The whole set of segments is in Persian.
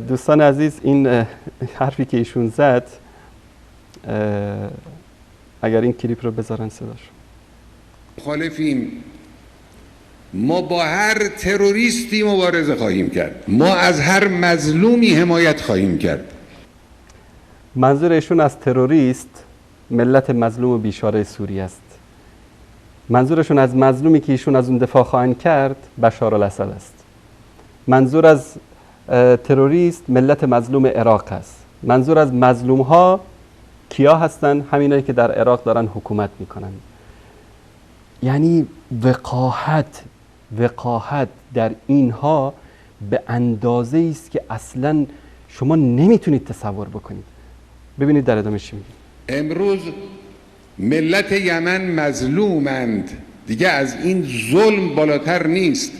دوستان عزیز، این حرفی که ایشون زد، اگر این کلیپ رو بذارن صداش. مخالفیم. ما با هر تروریستی مبارزه خواهیم کرد. ما از هر مظلومی حمایت خواهیم کرد. منظور ایشون از تروریست ملت مظلوم و بیچاره سوریه است. منظورشون از مظلومی که ایشون از اون دفاع خواهند کرد بشارالاسد است. منظور از تروریست ملت مظلوم عراق است. منظور از مظلوم ها کیا هستن؟ همینایی که در عراق دارن حکومت میکنن. یعنی وقاحت در اینها به اندازه است که اصلا شما نمیتونید تصور بکنید. ببینید در ادامه چی میگه. امروز ملت یمن مظلومند، دیگه از این ظلم بالاتر نیست.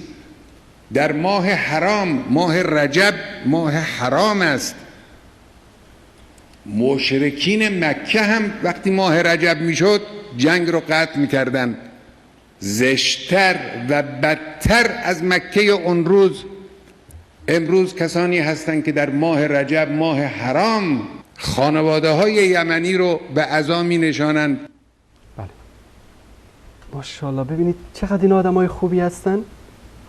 در ماه حرام، ماه رجب ماه حرام است. مشرکین مکه هم وقتی ماه رجب میشد جنگ رو قطع میکردن. زشتر و بدتر از مکه اون روز امروز کسانی هستند که در ماه رجب ماه حرام خانواده های یمنی رو به عزا می نشانند. بله ماشاءالله، ببینید چقدر این آدم های خوبی هستن.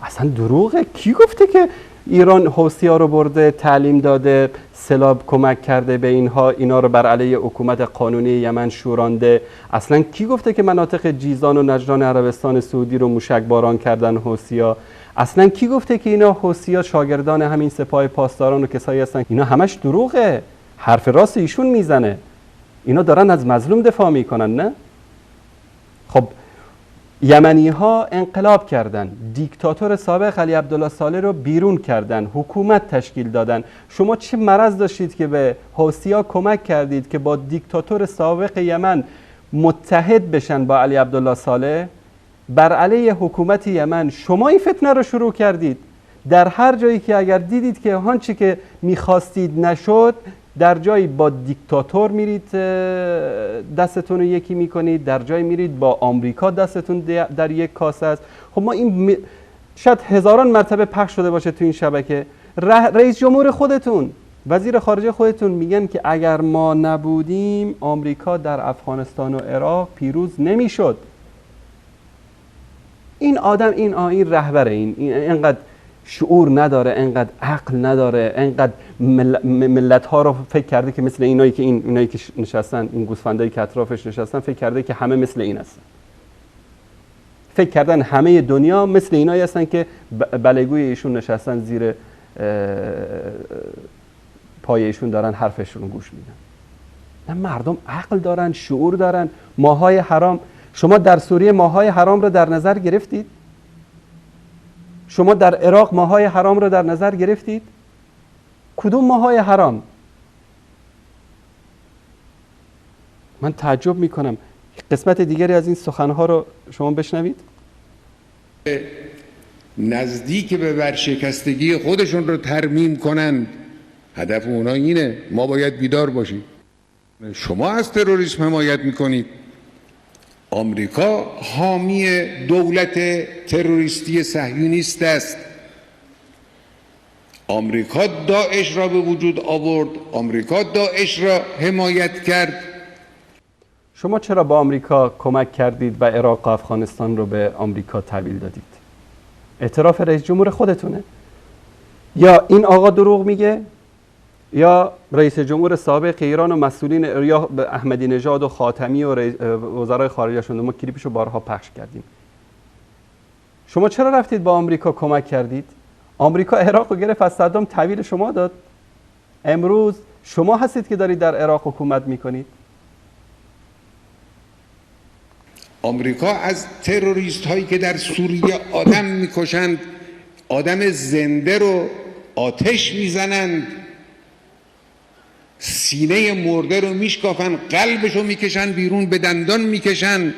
اصلا دروغه. کی گفته که ایران حوثی‌ها رو برده، تعلیم داده، سلاح کمک کرده به اینها، اینا رو بر علیه حکومت قانونی یمن شورانده؟ اصلا کی گفته که مناطق جیزان و نجران عربستان سعودی رو موشک باران کردن حوثی‌ها؟ اصلا کی گفته که اینا حوثی‌ها شاگردان همین سپاه پاسداران و کسایی هستن؟ اینا همش دروغه. حرف راست ایشون میزنه. اینا دارن از مظلوم دفاع میکنن، نه؟ خب یمنی ها انقلاب کردن، دیکتاتور سابق علی عبدالله صالح رو بیرون کردن، حکومت تشکیل دادن. شما چه مرض داشتید که به حوثی‌ها کمک کردید که با دیکتاتور سابق یمن متحد بشن با علی عبدالله صالح بر علیه حکومت یمن؟ شما این فتنه رو شروع کردید. در هر جایی که اگر دیدید که آنچه که میخواستید نشد، در جایی با دیکتاتور میرید دستتون رو یکی میکنید، در جایی میرید با آمریکا دستتون در یک کاسه است. خب ما این شاید هزاران مرتبه پخش شده باشه تو این شبکه. رئیس جمهور خودتون، وزیر خارجه خودتون میگن که اگر ما نبودیم آمریکا در افغانستان و عراق پیروز نمیشد. این آدم، این رهبر، این اینقدر شعور نداره، انقدر عقل نداره، انقدر ملت ها رو فکر کرده که مثل اینایی که نشستن، این گوسفندایی که اطرافش نشستن، فکر کرده که همه مثل این هستن. فکر کردن همه دنیا مثل اینایی هستن که بلگوی ایشون نشستن زیر پای ایشون دارن حرفشون رو گوش میدن. نه، مردم عقل دارن، شعور دارن. ماهای حرام، شما در سوریه ماهای حرام رو در نظر گرفتید؟ شما در عراق ماهای حرام رو در نظر گرفتید؟ کدوم ماهای حرام؟ من تعجب میکنم. قسمت دیگری از این سخنها رو شما بشنوید. نزدیک به ورشکستگی خودشون رو ترمیم کنند. هدف اونا اینه. ما باید بیدار باشیم. شما از تروریسم حمایت میکنید. آمریکا حامی دولت تروریستی صهیونیست است. آمریکا داعش را به وجود آورد. آمریکا داعش را حمایت کرد. شما چرا با آمریکا کمک کردید و عراق و افغانستان رو به آمریکا تحویل دادید؟ اعتراف رئیس جمهور خودتونه. یا این آقا دروغ میگه، یا رئیس جمهور سابق ایران و مسئولین، یا احمدی نژاد و خاتمی و وزرای خارجه شون. ما کلیپشو بارها پخش کردیم. شما چرا رفتید با آمریکا کمک کردید؟ آمریکا عراق رو گرفت، از صدام تحویل شما داد. امروز شما هستید که دارید در عراق حکومت میکنید. آمریکا از تروریست هایی که در سوریه آدم میکشند، آدم زنده رو آتش میزنند، سینه مرده رو میشکافن، قلبش رو میکشن بیرون، به دندان میکشن.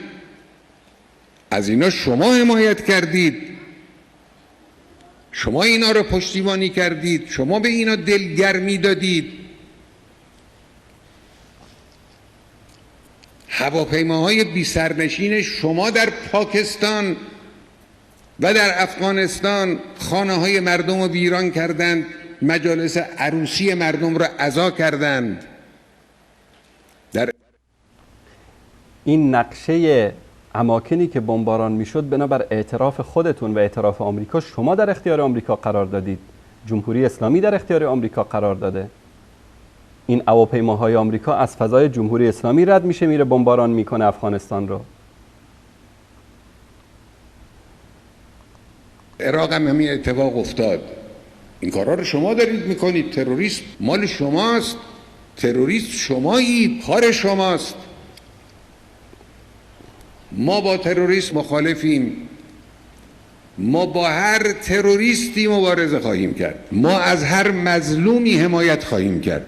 از اینا شما حمایت کردید، شما اینا رو پشتیبانی کردید، شما به اینا دلگرمی دادید. هواپیماهای بی سرنشین شما در پاکستان و در افغانستان خانه های مردم رو ویران کردند، مجالس عروسی مردم را عزا کردند. در این نقشه اماکنی که بمباران میشد بنابر اعتراف خودتون و اعتراف آمریکا شما در اختیار آمریکا قرار دادید، جمهوری اسلامی در اختیار آمریکا قرار داده. این هواپیماهای آمریکا از فضای جمهوری اسلامی رد میشه میره بمباران میکنه افغانستان رو. عراق هم همین اتفاق افتاد. این کارا رو شما دارید میکنید. تروریسم مال شماست، تروریست شمایید، کار شماست. ما با تروریسم مخالفیم. ما با هر تروریستی مبارزه خواهیم کرد. ما از هر مظلومی حمایت خواهیم کرد.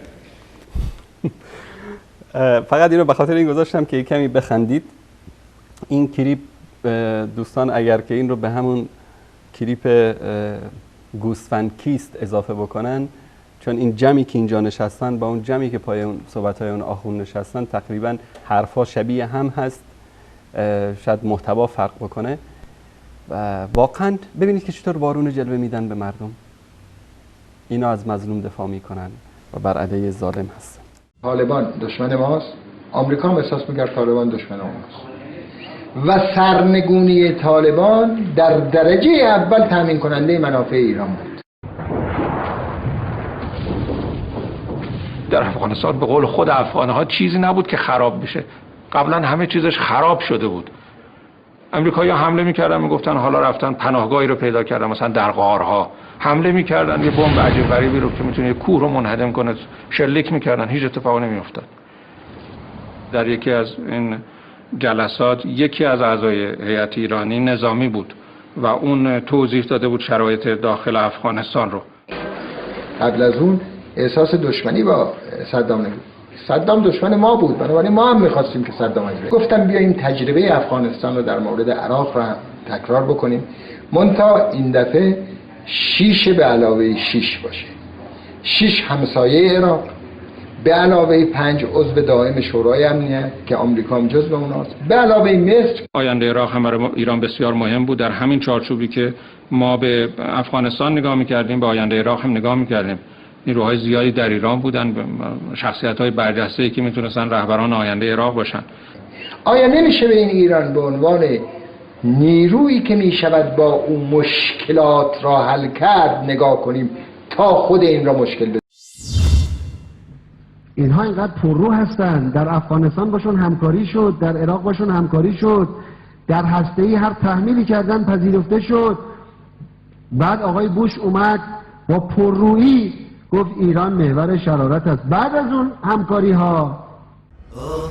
فقط اینو به خاطر این گذاشتم که کمی بخندید. این کلیپ دوستان اگر که این رو به همون کلیپ گوسفند کیست اضافه بکنن، چون این جمعی که اینجا نشستن با اون جمعی که پای اون صحبت‌های اون آخوند نشستن تقریبا حرفا شبیه هم هست، شاید محتوا فرق بکنه. و واقعا ببینید که چطور بارون جلوه میدن به مردم. اینا از مظلوم دفاع میکنن و بر علیه ظالم هستن. طالبان دشمن ماست، آمریکا هم احساس میکرد طالبان دشمن ماست و سرنگونی طالبان در درجه اول تامین کننده منافع ایران بود. در افغانستان به قول خود افغانها چیزی نبود که خراب بشه. قبلا همه چیزش خراب شده بود. امریکایی‌ها حمله می‌کردن، میگفتن حالا رفتن پناهگاهی رو پیدا کردن، مثلا در غارها حمله می‌کردن، یه بمب عجیب غریبی رو که میتونه یه کوه رو منهدم کنه شلیک می‌کردن، هیچ اتفاقی نمی‌افتاد. در یکی از این جلسات یکی از اعضای هیئت ایرانی نظامی بود و اون توضیح داده بود شرایط داخل افغانستان رو. قبل از اون احساس دشمنی با صدام نبود. صدام دشمن ما بود، بنابراین ما هم می‌خواستیم که صدام از بین. گفتم بیایم تجربه افغانستان رو در مورد عراق رو تکرار بکنیم، منتها این دفعه 6 به علاوه 6 باشه. 6 همسایه عراق به علاوه 5 عضو دائم شورای امنیت که آمریکا هم جزو اوناست، به علاوه مصر. آینده عراق هم برای ایران بسیار مهم بود. در همین چارچوبی که ما به افغانستان نگاه می‌کردیم به آینده عراق هم نگاه می‌کردیم. نیروهای زیادی در ایران بودن، شخصیت‌های برجسته‌ای که میتونستن رهبران آینده عراق باشن. آیا نمیشه به این ایران به عنوان نیرویی که میشود با اون مشکلات را حل کرد نگاه کنیم تا خود این را مشکل بده؟ اینها اینقدر پررو هستن، در افغانستان باشون همکاری شد، در عراق باشون همکاری شد، در هسته‌ای هر تحمیلی کردن پذیرفته شد. بعد آقای بوش اومد با پررویی گفت ایران محور شرارت است. بعد از اون همکاری ها آه